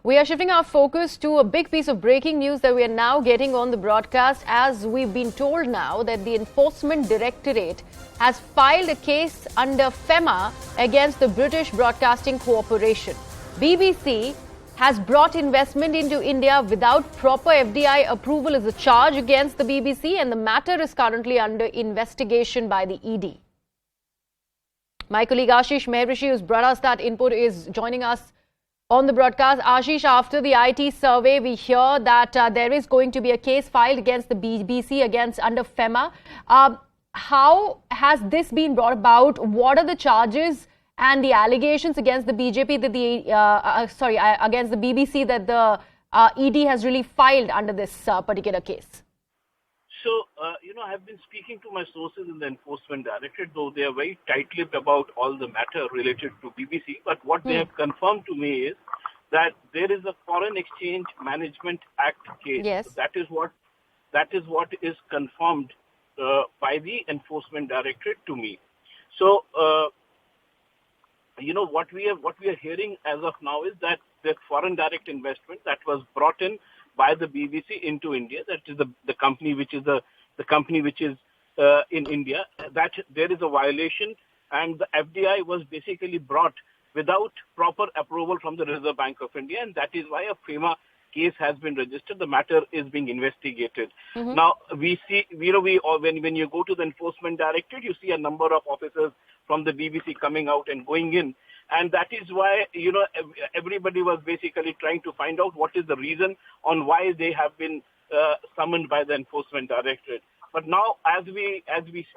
We are shifting our focus to a big piece of breaking news that we are now getting on the broadcast, as we've been told now that the Enforcement Directorate has filed a case under FEMA against the British Broadcasting Corporation. BBC has brought investment into India without proper FDI approval is a charge against the BBC, and the matter is currently under investigation by the ED. My colleague Ashish Mehrishi, who's brought us that input, is joining us on the broadcast. Ashish, after the IT survey, we hear that there is going to be a case filed against the BBC under FEMA. How has this been brought about? What are the charges and the allegations against the BJP that against the BBC that the ED has really filed under this particular case? So, I've been speaking to my sources in the Enforcement Directorate, though they are very tight-lipped about all the matter related to BBC. But what they have confirmed to me is that there is a Foreign Exchange Management Act case. Yes. So that is what is confirmed by the Enforcement Directorate to me. So, what we are hearing as of now is that the foreign direct investment that was brought in by the BBC into India, that is the company which is in India, that there is a violation, and the FDI was basically brought without proper approval from the Reserve Bank of India, and that is why a FEMA case has been registered. The matter is being investigated. Now, we see, when you go to the Enforcement Directorate, you see a number of officers from the BBC coming out and going in. And that is why, everybody was basically trying to find out what is the reason on why they have been summoned by the Enforcement Directorate. But now, as we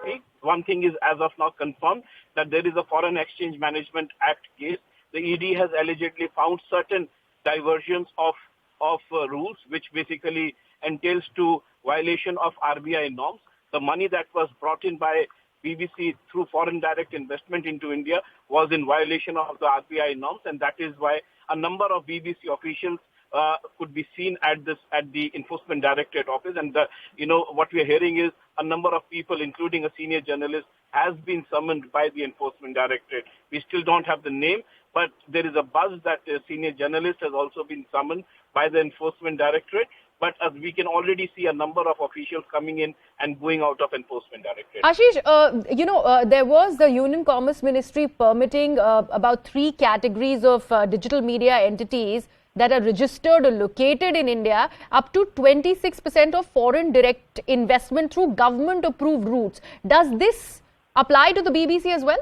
speak, one thing is as of now confirmed that there is a Foreign Exchange Management Act case. The ED has allegedly found certain diversions of rules, which basically entails to violation of RBI norms. The money that was brought in by BBC through foreign direct investment into India was in violation of the RBI norms, and that is why a number of BBC officials could be seen at the Enforcement Directorate office. And what we are hearing is a number of people, including a senior journalist, has been summoned by the Enforcement Directorate. We still don't have the name, but there is a buzz that a senior journalist has also been summoned by the Enforcement Directorate. But as we can already see a number of officials coming in and going out of Enforcement Directorate. Ashish, there was the Union Commerce Ministry permitting about 3 categories of digital media entities that are registered or located in India, up to 26% of foreign direct investment through government-approved routes. Does this apply to the BBC as well?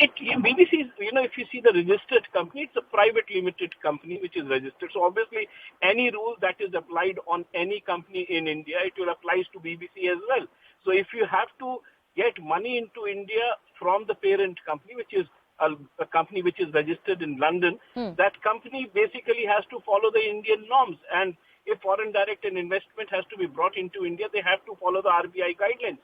BBC is, if you see the registered company, it's a private limited company which is registered. So obviously, any rule that is applied on any company in India, it will apply to BBC as well. So if you have to get money into India from the parent company, which is a company which is registered in London, that company basically has to follow the Indian norms. And if foreign direct investment has to be brought into India, they have to follow the RBI guidelines.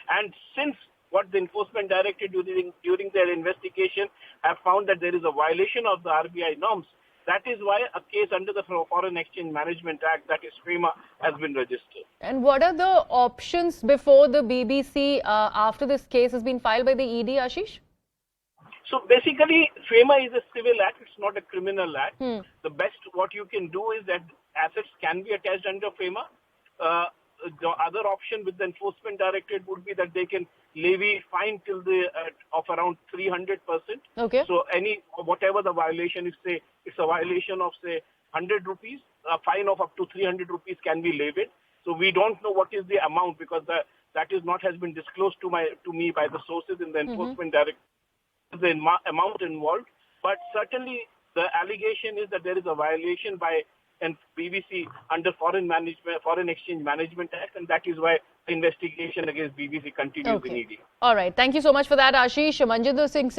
And since what the Enforcement Directorate during their investigation have found that there is a violation of the RBI norms, that is why a case under the Foreign Exchange Management Act, that is FEMA, has been registered. And what are the options before the BBC after this case has been filed by the ED, Ashish? So basically, FEMA is a civil act, it's not a criminal act. The best what you can do is that assets can be attached under FEMA. The other option with the Enforcement Directorate would be that they can levy fine till of around 300%. Okay. So whatever the violation is, say it's a violation of say 100 rupees, a fine of up to 300 rupees can be levied. So we don't know what is the amount, because that has been disclosed to me by the sources in the Enforcement Directorate, the amount involved. But certainly the allegation is that there is a violation by BBC under Foreign Exchange Management Act, and that is why investigation against BBC continues in ED. All right. Thank you so much for that, Ashish. Manjinder Singh